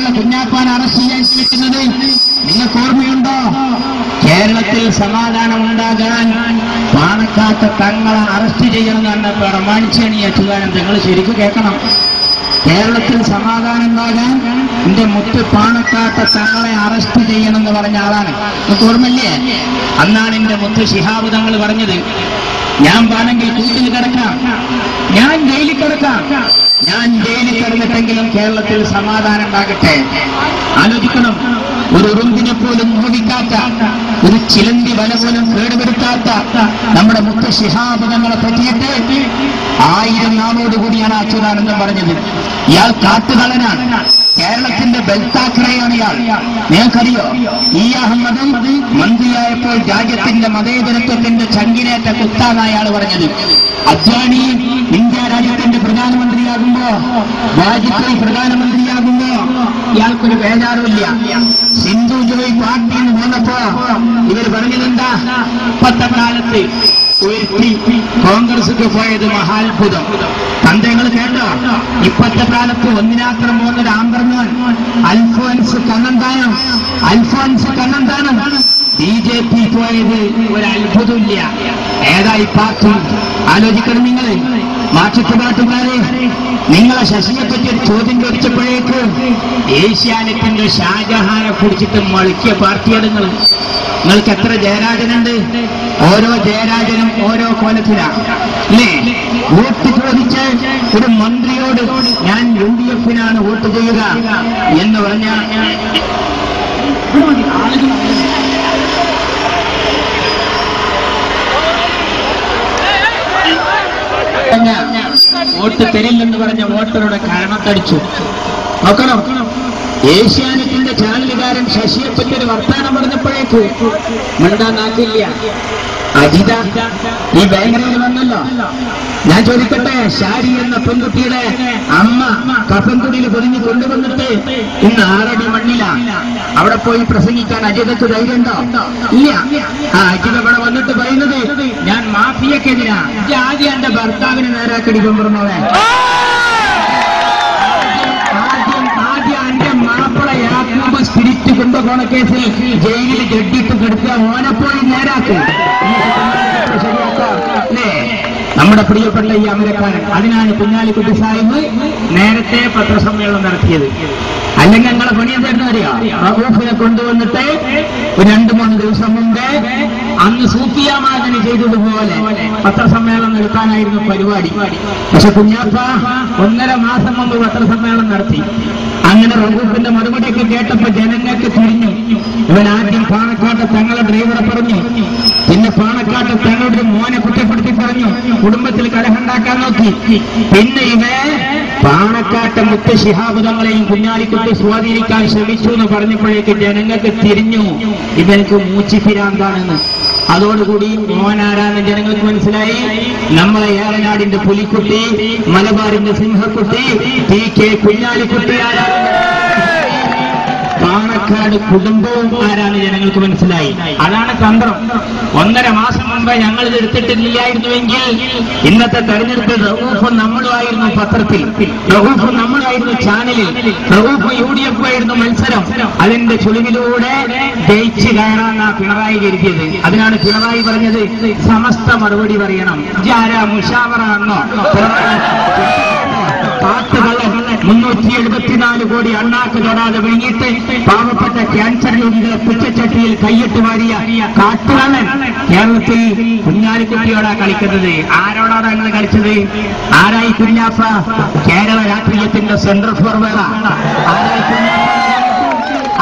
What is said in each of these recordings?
ഞങ്ങളെ കുഞ്ഞാപ്പാൻ അറസ്റ്റ് ചെയ്യാൻ ശ്രമിക്കുന്നത് നിങ്ങൾക്ക് ഓർമ്മയുണ്ടോ? കേരളത്തിൽ സമാധാനം ഉണ്ടാകാൻ പാണക്കാട്ട് തങ്ങളെ അറസ്റ്റ് ചെയ്യണമെന്നാണ് പ്രമാണിച്ചാണ് ഈ അച്യുതാനന്ദൻ. നിങ്ങൾ ശരിക്കും കേൾക്കണം. കേരളത്തിൽ സമാധാനം ഉണ്ടാകാൻ എന്റെ മുത്ത് പാണക്കാട്ട് തങ്ങളെ അറസ്റ്റ് ചെയ്യണമെന്ന് പറഞ്ഞ ആളാണ്. നിങ്ങൾക്ക് ഓർമ്മയില്ലേ? അന്നാണ് എന്റെ മുത്ത് ശിഹാബ് തങ്ങൾ പറഞ്ഞത്, ഞാൻ വേണമെങ്കിൽ കൂട്ടിൽ കിടക്കാം, ഞാൻ ജയിലിൽ കിടക്കാം, ഞാൻ ജയിലിൽ കിടന്നിട്ടെങ്കിലും കേരളത്തിൽ സമാധാനം ഉണ്ടാകട്ടെ. ആലോചിക്കണം, ഒരു ഉറുമ്പിനെ പോലും മോഹിക്കാത്ത, ഒരു ചിലന്തി വല പോലും കേടുവരുത്താത്ത നമ്മുടെ മുത്ത് ശിഹാബ് തങ്ങളെ പറ്റിയിട്ട് 1000 നാമോടുകൂടിയാണ് അച്യുതാനന്ദൻ പറഞ്ഞത്. ഇയാൾ കാട്ടുകള്ളനാണ്, കേരളത്തിന്റെ ബൽത്താക്രയാണ് ഇയാൾ. നിങ്ങൾക്കറിയോ, ഈ അഹമ്മദും മന്ത്രിയായപ്പോൾ രാജ്യത്തിന്റെ മതേതരത്വത്തിന്റെ ചങ്കിനേറ്റ കുത്താനാണ് അയാൾ പറഞ്ഞത്. അദ്വാനി ഇന്ത്യ രാജ്യത്തിന്റെ പ്രധാനമന്ത്രിയാകുമ്പോ, വാജ്പേയി പ്രധാനമന്ത്രിയാകുമ്പോ ഇയാൾക്കൊരു ബേജാറുമില്ല. സിന്ധു ജോയ് പാർട്ടിയിൽ നിന്ന് വന്നപ്പോ ഇവർ പറഞ്ഞതെന്താ? ഇപ്പത്തെ കാലത്ത് കോൺഗ്രസ് പോയത് മഹാത്ഭുതം. തന്ത്രങ്ങൾ കേട്ടോ? ഇപ്പത്തെ കാലത്ത് ഒന്നിനാത്രം പോകുന്നൊരു ആമ്പർമാൻ അൽഫോൻസ് കണ്ണന്താനം BJP പോയത് ഒരു അത്ഭുതമില്ല. ഏതായി പാർട്ടി? ആലോചിക്കണം നിങ്ങൾ. മാറ്റത്തുപാട്ടുകാരെ, നിങ്ങളെ ശശിയെ പറ്റി ഒരു ചോദ്യം ചോദിച്ചപ്പോഴേക്ക് ഏഷ്യാനെറ്റിന്റെ ഷാജഹാനെ കുറിച്ചിട്ട് മളിക്കിയ പാർട്ടിയാണ് നിങ്ങൾ. നിങ്ങൾക്ക് എത്ര ജയരാജനുണ്ട്? ഓരോ ജയരാജനും ഓരോ കോലത്തിലാണ് അല്ലേ? വോട്ട് ചോദിച്ച് ഒരു മന്ത്രിയോട് ഞാൻ UDF-നാണ് വോട്ട് ചെയ്യുക എന്ന് പറഞ്ഞാൽ വോട്ട് തരില്ലെന്ന് പറഞ്ഞ വോട്ടറുടെ കരണത്തടിച്ചു. നോക്കണം, ഏഷ്യാനെറ്റിന്റെ ചാനലുകാരൻ ശശിയെ പറ്റി ഒരു വർത്താനം പറഞ്ഞപ്പോഴേക്ക് മിണ്ടാനാക്കില്ല. അജിത ഈ ബാങ്കറിൽ വന്നല്ലോ. ഞാൻ ചോദിക്കട്ടെ, ഷാരി എന്ന പെൺകുട്ടിയുടെ അമ്മ കഫൻകുടിയിൽ പൊതിഞ്ഞ് കൊണ്ടുവന്നിട്ട് ഇന്ന് 6 അടി മണ്ണിലാണ്. അവിടെ പോയി പ്രസംഗിക്കാൻ അജിതക്ക് ധൈര്യമുണ്ടോ? ഇല്ല. ആ അജിത ഇവിടെ വന്നിട്ട് പറയുന്നത്, ഞാൻ മാഫിയക്കെതിരാ. ആദ്യം എന്റെ ഭർത്താവിനെ നേരാക്കടി കൊണ്ടുവന്നവൻ. ആദ്യം എന്റെ മാപ്പിള യാക്കൂബ് സ്പിരിറ്റ് കുംഭകോണ കേസിൽ ജയിലിൽ ജഡ്ജിട്ട് കിടക്കുക, ഓനെപ്പോയി നേരാക്ക്. അല്ലേ? നമ്മുടെ പ്രിയപ്പെട്ട ഈ അമരക്കാരൻ. അതിനാണ് കുഞ്ഞാലിക്കുട്ടി സാഹിബ് നേരത്തെ പത്രസമ്മേളനം നടത്തിയത്. അല്ലെങ്കിൽ ഞങ്ങളെ പണി എന്തായിരുന്നു അറിയാം? റഊഫിനെ കൊണ്ടുവന്നിട്ട് ഒരു 2-3 ദിവസം മുമ്പേ അന്ന് സൂഫിയാമാദനി ചെയ്തതുപോലെ പത്രസമ്മേളനം നടത്താനായിരുന്നു പരിപാടി. പക്ഷെ കുഞ്ഞാപ്പ 1.5 മാസം മുമ്പ് പത്രസമ്മേളനം നടത്തി. അങ്ങനെ റഊഫിന്റെ മറുപടിയൊക്കെ കേട്ടപ്പോ ജനങ്ങൾക്ക് തിരിഞ്ഞു. ഇവൻ ആദ്യം പാണക്കാട്ട് തങ്ങളെ ഡ്രൈവറെ പറഞ്ഞു, പിന്നെ പാണക്കാട്ട് തങ്ങളുടെ മോനെ കുറ്റപ്പെടുത്തി പറഞ്ഞു, കുടുംബത്തിൽ കലഹുണ്ടാക്കാൻ നോക്കി. പിന്നെ ഇവൻ പാണക്കാട്ട് മുത്ത് ശിഹാബ് തങ്ങളെയും കുഞ്ഞാലിക്കുട്ടി സ്വാധീനിക്കാൻ ശ്രമിച്ചു എന്ന് പറഞ്ഞപ്പോഴേക്ക് ജനങ്ങൾക്ക് തിരിഞ്ഞു ഇവനക്ക് മൂച്ചിഫിരാന്താണെന്ന്. അതോടുകൂടി മോനാരാന്ന് ജനങ്ങൾക്ക് മനസ്സിലായി. നമ്മളെ ഏറനാടിന്റെ പുലിക്കുട്ടി, മലബാറിന്റെ സിംഹക്കുട്ടി, TK കുഞ്ഞാലിക്കുട്ടി ആരാണ്, പാണക്കാട് കുടുംബവും ആരാണ് ജനങ്ങൾക്ക് മനസ്സിലായി. അതാണ് തന്ത്രം. 1.5 മാസം മുമ്പ് ഞങ്ങൾ ഇത് എടുത്തിട്ടില്ലായിരുന്നുവെങ്കിൽ ഇന്നത്തെ തെരഞ്ഞെടുപ്പ് റഊഫ് നമ്മളുമായിരുന്നു പത്രത്തിൽ, റഊഫ് നമ്മളുമായിരുന്നു ചാനലിൽ, റഊഫ് UDF ആയിരുന്നു മത്സരം. അതിന്റെ ചുളിവിലൂടെ ജയിച്ച് കയറാന്നാ പിണറായി കരുതിയത്. അതിനാണ് പിണറായി പറഞ്ഞത്, സമസ്ത മറുപടി പറയണം. ജാരാ മുഷാവറാണോ? കാട്ടുകള്ളൻ 374 കോടി അണ്ണാക്ക് തൊടാതെ വിഴുങ്ങിയിട്ട് പാവപ്പെട്ട ക്യാൻസർ രോഗികളെ പിച്ചച്ചട്ടിയിൽ കൈയിട്ട് വാരിയ കാട്ടുകള്ളൻ കേരളത്തിൽ കുഞ്ഞാലിക്കുട്ടിയോടാ കളിക്കുന്നത്. ആരോടാണ് ഞങ്ങൾ കളിച്ചത്? ആരായി കുഞ്ഞാപ്പ? കേരള രാഷ്ട്രീയത്തിന്റെ സെൻട്രൽ ഫോർവേഡാ.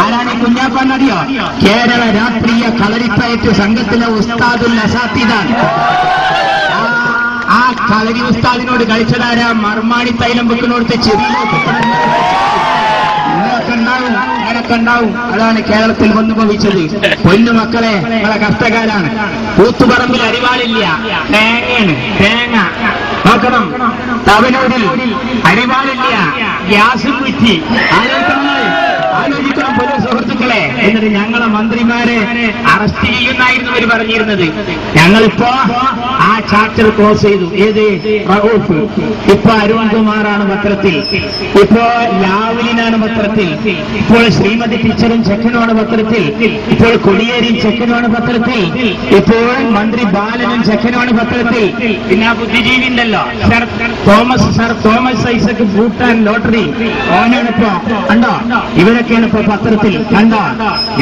ആരാണ് കുഞ്ഞാപ്പ എന്നറിയോ? കേരള രാഷ്ട്രീയ കളരിപ്പയറ്റ് സംഘത്തിലെ ഉസ്താദുൽ അസാത്തിദാൻ. ആ കളരി ഉസ്താദിനോട് കളിച്ചതാരാ? മർമാണി തൈലം വെക്കുന്നോടത്ത് ചെവിയിലേക്ക് ഉണ്ടാവും. അതാണ് കേരളത്തിൽ വന്നു ഭവിച്ചത്. പൊന്നുമക്കളെ, നിങ്ങളെ കഷ്ടകാലാണ്. കൂത്തുപറമ്പിൽ അരിവാളില്ല, തേങ്ങയാണ്, തേങ്ങ. നോക്കണം, തവനൂരിൽ അരിവാളില്ല, ഗ്യാസും വിറ്റി. ആലോചിക്കണം പൊതു സുഹൃത്തുക്കളെ. എന്നിട്ട് ഞങ്ങളെ മന്ത്രിമാരെ അറസ്റ്റ് ചെയ്യുന്നായിരുന്നു അവർ പറഞ്ഞിരുന്നത്. ഞങ്ങളിപ്പോ ആ ചാപ്റ്റർ ക്ലോസ് ചെയ്തു. ഏത് റഊഫ്, ഇപ്പൊ അരുൺകുമാറാണ് പത്രത്തിൽ, ഇപ്പോ ലാവ്ലിനാണ് പത്രത്തിൽ, ഇപ്പോൾ ശ്രീമതി ടീച്ചറും ചെക്കനുമാണ് പത്രത്തിൽ, ഇപ്പോൾ കൊടിയേരിയും ചെക്കനുമാണ് പത്രത്തിൽ, ഇപ്പോൾ മന്ത്രി ബാലനും ചെക്കനുമാണ് പത്രത്തിൽ. പിന്നെ ആ ബുദ്ധിജീവി ഉണ്ടല്ലോ സർ തോമസ് ഐസക് ഭൂട്ടാൻ ലോട്ടറി, ഓനാണ് ഇപ്പോ കണ്ടോ, ഇവരൊക്കെയാണ് ഇപ്പൊ പത്രത്തിൽ കണ്ടോ.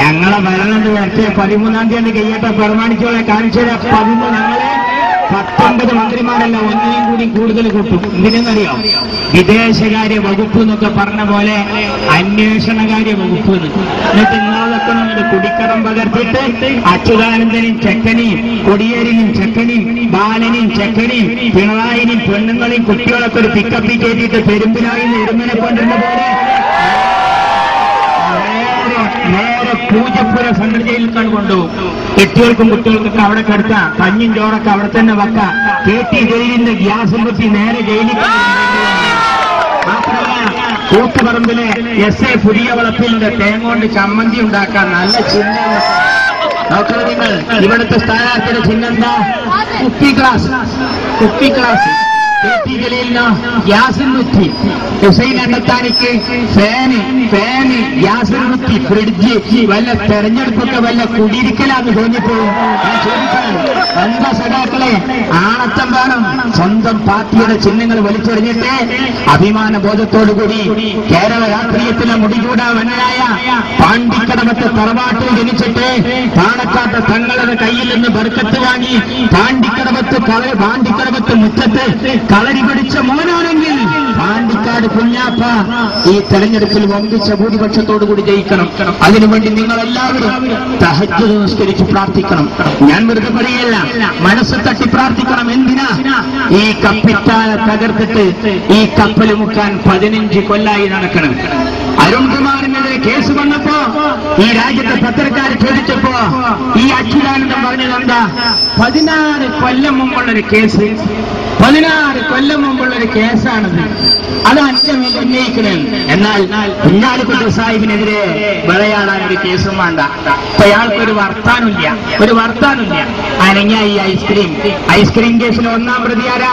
ഞങ്ങളെ ഭരണം നേരത്തെ 13-ാം തീയതി കഴിയട്ടെ പ്രമാണിച്ചോളെ കാണിച്ചു തരാം. 13 ഞങ്ങളെ 19 മന്ത്രിമാരല്ല, ഒന്നിനെയും കൂടി കൂടുതൽ കൂട്ടും. എന്തിനെന്നറിയോ? വിദേശകാര്യ വകുപ്പ് എന്നൊക്കെ പറഞ്ഞ പോലെ അന്വേഷണകാര്യ വകുപ്പ്. എന്നിട്ട് ഇന്നാളൊക്കെ കുടിക്കടം പകർത്തിയിട്ട് അച്യുതാനന്ദനും ചെക്കനെയും കൊടിയേരിനും ചെക്കനെയും ബാലനെയും ചെക്കനെയും പിണറായിനെയും പെണ്ണുങ്ങളെയും കുട്ടികളൊക്കെ ഒരു പിക്കപ്പി കയറ്റിയിട്ട് പെരുമ്പിലായി എരുമനെ കൊണ്ടിരുന്ന പോലെ നേരെ പൂജപ്പുര സെൻട്രൽ ജയിലിൽ കൊണ്ടുപോകും. കെട്ടികൾക്കും കുട്ടികൾക്കൊക്കെ അവിടെ കിടക്കാം, കഞ്ഞും ചോറൊക്കെ അവിടെ തന്നെ വെക്കാം. കേട്ടി ജയിലിന്റെ ഗ്യാസും കുത്തി നേരെ ജയിലിൽ മാത്രമല്ല കൂത്തുപറമ്പിലെ SA പുതിയ വളപ്പിലിന്റെ തേങ്ങോണ്ട് ചമ്മന്തി ഉണ്ടാക്കാൻ നല്ല ചിഹ്നം നോക്കണം നിങ്ങൾ. ഇവിടുത്തെ സ്ഥാനാർത്ഥിയുടെ ചിഹ്നം എന്താ? കുപ്പി ഗ്ലാസ്. കുപ്പി ഗ്ലാസ്. KT ജലീലിനോ ഗ്യാസിൽ കുത്തി, ഹുസൈൻ അണ്ടത്താനിക്ക് ഫാന് ഗ്യാസിൽ കുത്തി, ഫ്രിഡ്ജ്. വല്ല തെരഞ്ഞെടുപ്പൊക്കെ വല്ല കുടിയിരിക്കലാന്ന് തോന്നിപ്പോവും. ഞാൻ ചോദിക്കണം, എന്താ സഖാക്കളെ ആണത്തം വേണം? സ്വന്തം പാർട്ടിയുടെ ചിഹ്നങ്ങൾ വലിച്ചെറിഞ്ഞിട്ട് അഭിമാന ബോധത്തോടുകൂടി കേരള രാഷ്ട്രീയത്തിലെ മുടികൂടാവനായ പാണ്ടിക്കടവത്ത് തറവാട്ടിൽ ജനിച്ചിട്ട് പാണക്കാട്ട് തങ്ങളുടെ കയ്യിൽ നിന്ന് ബർക്കത്ത് വാങ്ങി പാണ്ടിക്കടവത്ത് മുറ്റത്ത് കളരി പിടിച്ച മോനാണെങ്കിൽ പാണ്ടിക്കാട് കുഞ്ഞാപ്പ ഈ തെരഞ്ഞെടുപ്പിൽ വമ്പിച്ച ഭൂരിപക്ഷത്തോടുകൂടി ജയിക്കണം. അതിനുവേണ്ടി നിങ്ങളെല്ലാവരും തഹജ്ജുദ് നിസ്കരിച്ച് പ്രാർത്ഥിക്കണം. ഞാൻ വെറുതെ പറയുകയല്ല, മനസ്സ് തട്ടി പ്രാർത്ഥിക്കണം. എന്തിനാ? ഈ കപ്പിത്താനെ തകർത്തിട്ട് ഈ കപ്പൽ മുക്കാൻ 15 കൊല്ലായി നടക്കണം. അരുൺകുമാറിനെതിരെ കേസ് വന്നപ്പോ ഈ രാജ്യത്തെ പത്രക്കാർ ചോദിച്ചപ്പോ ഈ അച്യുതാനന്ദൻ പറഞ്ഞത് എന്താ? 16 കൊല്ലം മുമ്പുള്ളൊരു കേസ്, 16 കൊല്ലം മുമ്പുള്ളൊരു കേസാണത്. അത് അച്ഛൻ ഉന്നയിക്കണേ. എന്നാൽ കുഞ്ഞാലിക്കുട്ടി സാഹിബിനെതിരെ വിളയാടാൻ ഒരു കേസും വേണ്ട. അപ്പൊ അയാൾക്കൊരു വർത്താനില്ല. അനങ്ങിയ ഈ ഐസ്ക്രീം കേസിൽ 1-ാം പ്രതി ആരാ?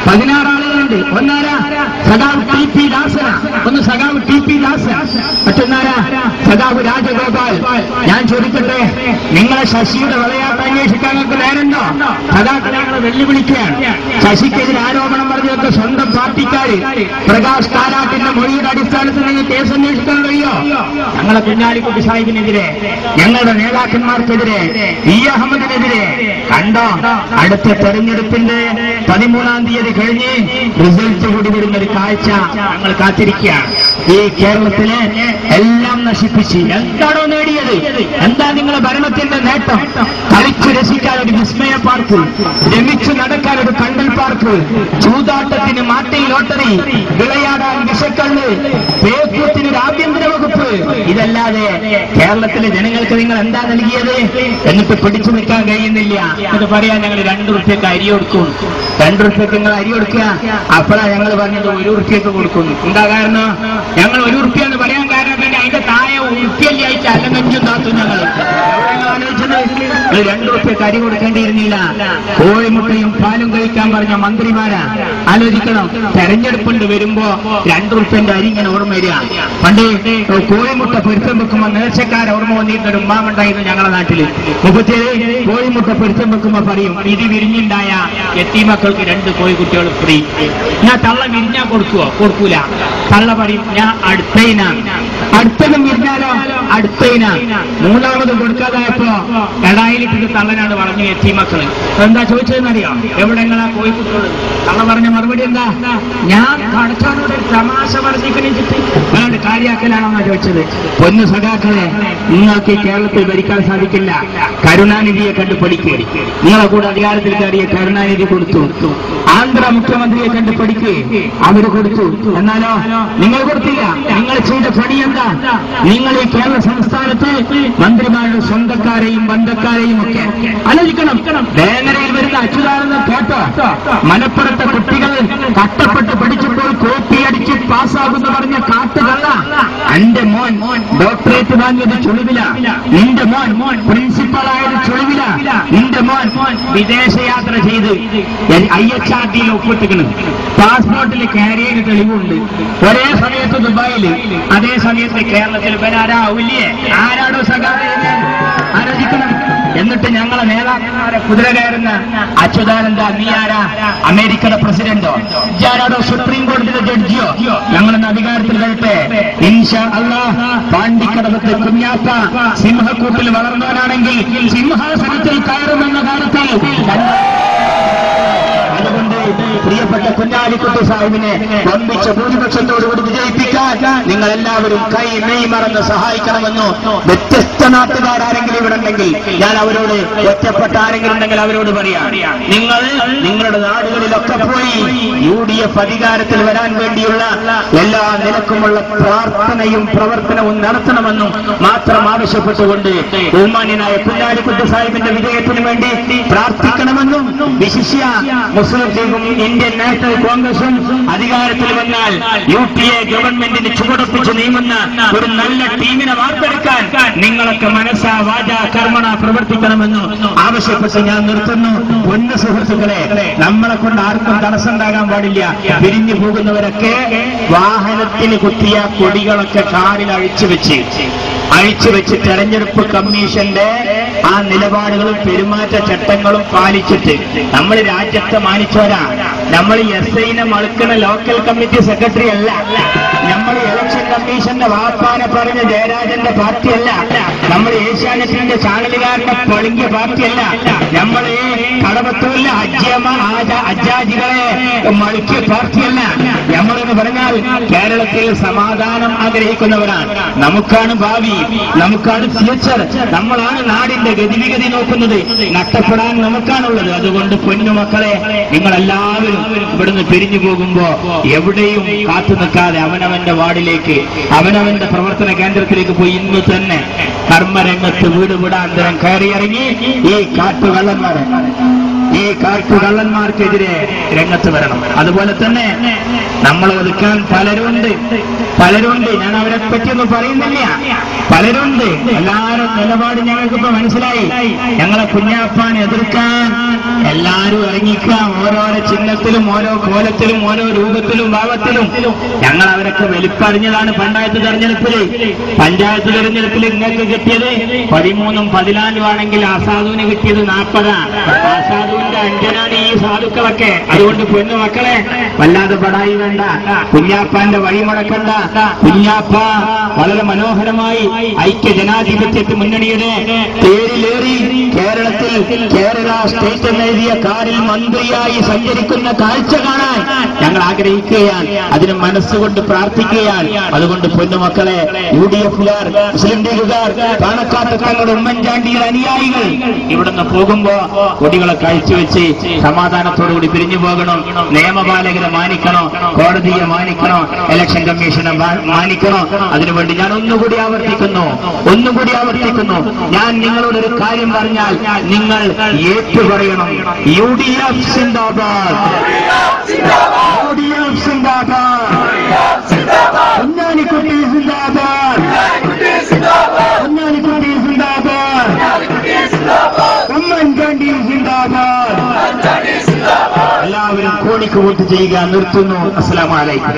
16 ആളുകളുണ്ട്. ഒന്നാരാ? സഖാവ് TP ദാസന. ഒന്ന് സഖാവ് TP ദാസൻ, മറ്റൊന്നാരാ? സഖാവ് രാജഗോപാൽ. ഞാൻ ചോദിക്കട്ടെ, നിങ്ങളെ ശശിയുടെ വിളയാട്ടം അന്വേഷിക്കാൻ നിങ്ങൾക്ക് നേരണ്ടോ? സഖാക്കളെ ഞങ്ങളെ വെല്ലുവിളിക്കുകയാണ്. ശശിക്കെതിരെ ആരോപണം പറഞ്ഞതൊക്കെ സ്വന്തം പാർട്ടിക്കാര്. പ്രകാശ് കാരാട്ടിന്റെ മൊഴിയുടെ അടിസ്ഥാനത്തിൽ നിങ്ങൾ കേസ് അന്വേഷിക്കാൻ കഴിയോ? ഞങ്ങളെ കുഞ്ഞാലിക്കുട്ടി സാഹിബിനെതിരെ, ഞങ്ങളുടെ നേതാക്കന്മാർക്കെതിരെ, അഹമ്മദിനെതിരെ കണ്ടോ? അടുത്ത തെരഞ്ഞെടുപ്പിന്റെ 13-ാം തീയതി കഴിഞ്ഞ് റിസൾട്ട് കൂടി വരുന്നൊരു കാഴ്ച ഞങ്ങൾ കാത്തിരിക്കുകയാണ്. ഈ കേരളത്തിലെ എല്ലാം നശിപ്പിച്ച് എന്താണോ നേടിയത്? എന്താ നിങ്ങളെ ഭരണത്തിന്റെ നേട്ടം? കളിച്ച് രസിക്കാൻ ഒരു വിസ്മയ പാർക്ക്, രമിച്ചു നടക്കാൻ ഒരു കണ്ടൽ പാർക്ക്, ചൂതാട്ടത്തിന് മാട്ടി ലോട്ടറി, വിളയാടാൻ വിഷക്കള്ള്, പേക്കൂത്തിന് ഒരു ആഭ്യന്തര വകുപ്പ്. ഇതല്ലാതെ കേരളത്തിലെ ജനങ്ങൾക്ക് നിങ്ങൾ എന്താ നൽകിയത്? എന്നിട്ട് പിടിച്ചു നിൽക്കാൻ കഴിയുന്നില്ല. അത് പറയാൻ ഞങ്ങൾ 2 റുപ്യക്ക് അരി കൊടുക്കും. 2 റുപ്യക്ക് നിങ്ങൾ അരി കൊടുക്കുക. അപ്പോഴാണ് ഞങ്ങൾ പറഞ്ഞത് 1 റുപ്യക്ക് കൊടുക്കുന്നു. എന്താ കാരണം? ഞങ്ങൾ 1 റുപ്യ എന്ന് പറയാൻ കാരണം പിന്നെ അതിന്റെ താഴെ ഉറുപ്പ്യല്ലായിട്ട് അല്ലെങ്കിലും താത്തു. ഞങ്ങൾ ആലോചിച്ചത് 2 റുപ്യക്ക് അരി കൊടുക്കേണ്ടിയിരുന്നില്ല. കോഴിമുട്ടയും പാലും കഴിക്കാൻ പറഞ്ഞ മന്ത്രിമാരാ. ആലോചിക്കണം, തെരഞ്ഞെടുപ്പുണ്ട് വരുമ്പോ 2 റുപ്യന്റെ അരി ഇങ്ങനെ ഓർമ്മ വരിക. പണ്ട് കോഴിമുട്ട പൊരുത്തം വെക്കുമ്പോ നേർച്ചക്കാരെ ഓർമ്മ വന്നിട്ടൊരു ഉമ്മാമുണ്ടായിരുന്നു ഞങ്ങളുടെ നാട്ടില്. 37 കോഴിമുട്ട പൊരുത്തം വെക്കുമ്പോ പറയും, ഇത് വിരിഞ്ഞുണ്ടായ യത്തീമക്കൾക്ക് 2 കോഴിക്കുട്ടികൾ ഫ്രീ. ഞാൻ തള്ള വിരിഞ്ഞാ കൊടുക്കൂല. തള്ള പറയും, ഞാൻ അടുത്തതും വിരിഞ്ഞാലോ അടുത്തതിനാ. 3ാമത് കൊടുക്കാതായപ്പോ എടായിലിട്ട് തള്ളനാണ് പറഞ്ഞു യത്തീമക്കള്. എന്താ ചോദിച്ചതെന്നറിയോ? എവിടെങ്ങളാ കോഴിക്കുട്ടികൾ? തള്ള പറഞ്ഞ മറുപടി എന്താ? ഞാൻ കടക്കാനോട് തമാശ പറഞ്ഞിട്ട് കാര്യാക്കലാണെന്നാ ചോദിച്ചത്. പൊന്നു സഖാക്കളെ, നിങ്ങൾക്ക് കേരളത്തിൽ ഭരിക്കാൻ സാധിക്കില്ല. കരുണാനിധിയെ കണ്ട് പഠിക്കുക. നിങ്ങളെ കൂടെ അധികാരത്തിൽ കയറിയ കരുണാനിധി കൊടുത്തു. ആന്ധ്ര മുഖ്യമന്ത്രിയെ കണ്ട് പഠിക്കുക. അവര് കൊടുത്തു. എന്നാലോ നിങ്ങൾ കൊടുത്തില്ല. നിങ്ങൾ ചെയ്ത പണി എന്താ? നിങ്ങൾ ഈ കേരള സംസ്ഥാനത്ത് മന്ത്രിമാരുടെ സ്വന്തക്കാരെയും ബന്ധക്കാരെയും ഒക്കെ ആലോചിക്കണം. വേങ്ങരയിൽ വരുന്ന അച്യുതാനന്ദൻ കേട്ടോ? മലപ്പുറത്തെ കുട്ടികൾ കഷ്ടപ്പെട്ട് പഠിച്ചപ്പോൾ കോപ്പിയടിച്ച് പാസ്സാകുമെന്ന് പറഞ്ഞ കാട്ടുകള്ള. എന്റെ മോൻ ഡോക്ടറേറ്റ് വാങ്ങിയത് ചുളിവില, നിന്റെ മോൻ പ്രിൻസിപ്പളായത് ചുളിവില, നിന്റെ മോൻ വിദേശയാത്ര ചെയ്ത് IHRTയിൽ ഒപ്പിട്ടിക്കണം, പാസ്പോർട്ടിൽ കാരിയർ തെളിവുണ്ട്, ഒരേ സമയത്ത് ദുബായില് അതേ സമയത്ത് കേരളത്തിൽ ആരാടോ സഖാവ് ആലോചിക്കണം. എന്നിട്ട് ഞങ്ങളെ നേതാക്കന്മാരെ കുതിര കയറുന്ന അച്യുതാനന്ദ, നീ ആരാ? അമേരിക്കയുടെ പ്രസിഡന്റോ? ഇയാരാടോ സുപ്രീം കോടതിയുടെ ജഡ്ജിയോ? ഞങ്ങളൊന്ന് അധികാരത്തിൽ വരട്ടെ ഇൻഷാ അല്ലാഹ്. പാണ്ടിക്കടവത്ത് കുഞ്ഞാപ്പ സിംഹക്കൂട്ടിൽ വളർന്നവനാണെങ്കിൽ സിംഹാസനത്തിൽ കയറുമെന്ന കാര്യത്തിൽ അതുകൊണ്ട് പ്രിയപ്പെട്ട കുഞ്ഞാലിക്കുട്ടി സാഹിബിനെ വമ്പിച്ച ഭൂരിപക്ഷത്തോടുകൂടി വിജയിപ്പിക്കാൻ നിങ്ങൾ എല്ലാവരും കൈ മെയ് മറന്ന് സഹായിക്കണമെന്നു വ്യത്യസ്ത നാട്ടുകാരെങ്കിലും ഇവിടെ ഉണ്ടെങ്കിൽ ഞാൻ അവരോട്, ഒറ്റപ്പെട്ട ആരെങ്കിലും ഉണ്ടെങ്കിൽ അവരോട് പറയാം, നിങ്ങൾ നിങ്ങളുടെ നാടുകളിലൊക്കെ പോയി UDF അധികാരത്തിൽ വരാൻ വേണ്ടിയുള്ള എല്ലാ നിലക്കുമുള്ള പ്രാർത്ഥനയും പ്രവർത്തനവും നടത്തണമെന്നും മാത്രം ആവശ്യപ്പെട്ടുകൊണ്ട് ബഹുമാന്യനായ കുഞ്ഞാലിക്കുട്ടി സാഹിബിന്റെ വിജയത്തിന് വേണ്ടി പ്രാർത്ഥിക്കണമെന്നും വിശിഷ്യ മുസ്ലിം ലീഗും ഇന്ത്യൻ നാഷണൽ കോൺഗ്രസും അധികാരത്തിൽ വന്നാൽ UPA ഗവൺമെന്റിന് ചുവടുപ്പിച്ച് നീങ്ങുന്ന ഒരു നല്ല ടീമിനെ വാർത്തെടുക്കാൻ നിങ്ങളൊക്കെ മനസ്സാ വാച കർമ്മണ പ്രവർത്തിക്കണമെന്ന് ആവശ്യപ്പെട്ട് ഞാൻ നിർത്തുന്നു. പൊന്നു സുഹൃത്തുക്കളെ, നമ്മളെ കൊണ്ട് ആർക്കും തടസ്സമുണ്ടാകാൻ പാടില്ല. പിരിഞ്ഞു പോകുന്നവരൊക്കെ വാഹനത്തിന് കുത്തിയ കൊടികളൊക്കെ കാറിൽ അഴിച്ചുവെച്ച് തെരഞ്ഞെടുപ്പ് കമ്മീഷന്റെ ആ നിലപാടുകളും പെരുമാറ്റ ചട്ടങ്ങളും പാലിച്ചിട്ട് നമ്മൾ രാജ്യത്തെ മാനിച്ചോരാ. നമ്മൾ SIനെ മളുക്കുന്ന ലോക്കൽ കമ്മിറ്റി സെക്രട്ടറി അല്ല, നമ്മൾ ഇലക്ഷൻ കമ്മീഷന്റെ വാപ്പാനെ പറഞ്ഞ ജയരാജന്റെ പാർട്ടിയല്ല, നമ്മൾ ഏഷ്യാനെറ്റിന്റെ ചാനലുകാരന്റെ പൊളിങ്ങിയ പാർട്ടിയല്ല, നമ്മൾ കടവത്തൂല്ല അജ്ജാജികളെ മളുക്കിയ പാർട്ടിയല്ല. നമ്മളെന്ന് പറഞ്ഞാൽ കേരളത്തിൽ സമാധാനം ആഗ്രഹിക്കുന്നവരാണ്. നമുക്കാണ് ഭാവി, നമുക്കാണ് ഫ്യൂച്ചർ, നമ്മളാണ് നാടിന്റെ ഗതിവിഗതി നോക്കുന്നത്. നഷ്ടപ്പെടാൻ നമുക്കാണുള്ളത്. അതുകൊണ്ട് പൊന്നുമക്കളെ, നിങ്ങളെല്ലാവരും ഇവിടുന്ന് പിരിഞ്ഞു പോകുമ്പോ എവിടെയും കാത്തു നിൽക്കാതെ അവനവന്റെ വാർഡിലേക്ക്, അവനവന്റെ പ്രവർത്തന കേന്ദ്രത്തിലേക്ക് പോയി ഇന്ന് തന്നെ കർമ്മരംഗത്ത് വീട് വിടാന്തരം കയറിയിറങ്ങി ഈ കാട്ടുകള്ളന്മാർക്കെതിരെ രംഗത്ത് വരണം. അതുപോലെ തന്നെ നമ്മളെ ഒതുക്കാൻ പലരുണ്ട്. ഞാൻ അവരെ പറ്റിയൊന്നും പറയുന്നില്ല. പലരുണ്ട്. എല്ലാവരും നിലപാട് ഞങ്ങൾക്കിപ്പോ മനസ്സിലായി. ഞങ്ങളെ കുഞ്ഞാപ്പാനെ എതിർക്കാൻ എല്ലാവരും ഇറങ്ങിക്കാം. ഓരോരോ ചിഹ്നത്തിലും ഓരോ കോലത്തിലും ഓരോ രൂപത്തിലും ഭാവത്തിലും ഞങ്ങൾ അവരൊക്കെ വലിപ്പറിഞ്ഞതാണ്. പഞ്ചായത്ത് തെരഞ്ഞെടുപ്പിൽ ഇങ്ങൾക്ക് കിട്ടിയത് 13ഉം 14ഉം ആണെങ്കിൽ ആസാദുവിന് കിട്ടിയത് 40. ആസാദുവിന്റെ അഞ്ചനാണ് ഈ സാധുക്കളൊക്കെ. അതുകൊണ്ട് പൊന്നു മക്കളെ, വല്ലാതെ പടായി വേണ്ട, കുഞ്ഞാപ്പാന്റെ വഴിമുടക്കണ്ട. കുഞ്ഞാപ്പ വളരെ മനോഹരമായി ഐക്യ ജനാധിപത്യ മുന്നണിയുടെ പേരിലേറി കേരളത്തിൽ കേരള സ്റ്റേറ്റ് എന്നെഴുതിയ കാറിൽ മന്ത്രിയായി സഞ്ചരിക്കുന്ന കാഴ്ച കാണാൻ ഞങ്ങൾ ആഗ്രഹിക്കുകയാണ്. അതിന് മനസ്സുകൊണ്ട് പ്രാർത്ഥിക്കുകയാണ്. അതുകൊണ്ട് പൊന്നുമക്കളെ, UDFുകാർ, മുസ്ലിം ലീഗുകാർ, പാണക്കാട്ട് തങ്ങളുടെ ഉമ്മൻചാണ്ടിയുടെ അനുയായികൾ ഇവിടുന്ന് പോകുമ്പോ കൊടികളെ കഴിച്ചുവെച്ച് സമാധാനത്തോടുകൂടി പിരിഞ്ഞു പോകണം. നിയമപാലകരെ മാനിക്കണം, കോടതിയെ മാനിക്കണം, ഇലക്ഷൻ കമ്മീഷനെ മാനിക്കണം. അതിനുവേണ്ടി ഞാൻ ഒന്നുകൂടി ആവർത്തിക്കുന്നു, ഞാൻ നിങ്ങളോടൊരു കാര്യം പറഞ്ഞാൽ നിങ്ങൾ ഏറ്റുപറയണം. UDF സിന്ദാബാദ്, UDF സിന്ദാബാദ്, കുഞ്ഞാലിക്കുട്ടി സിന്ദാബാദ്, കുഞ്ഞാലിക്കുട്ടി സിന്ദാബാദ്, ഉമ്മൻചാണ്ടി സിന്ദാബാദ്. എല്ലാവരും കോടിക്ക് വോട്ട് ചെയ്യുക. നിർത്തുന്നു. അസ്സലാമു അലൈക്കും.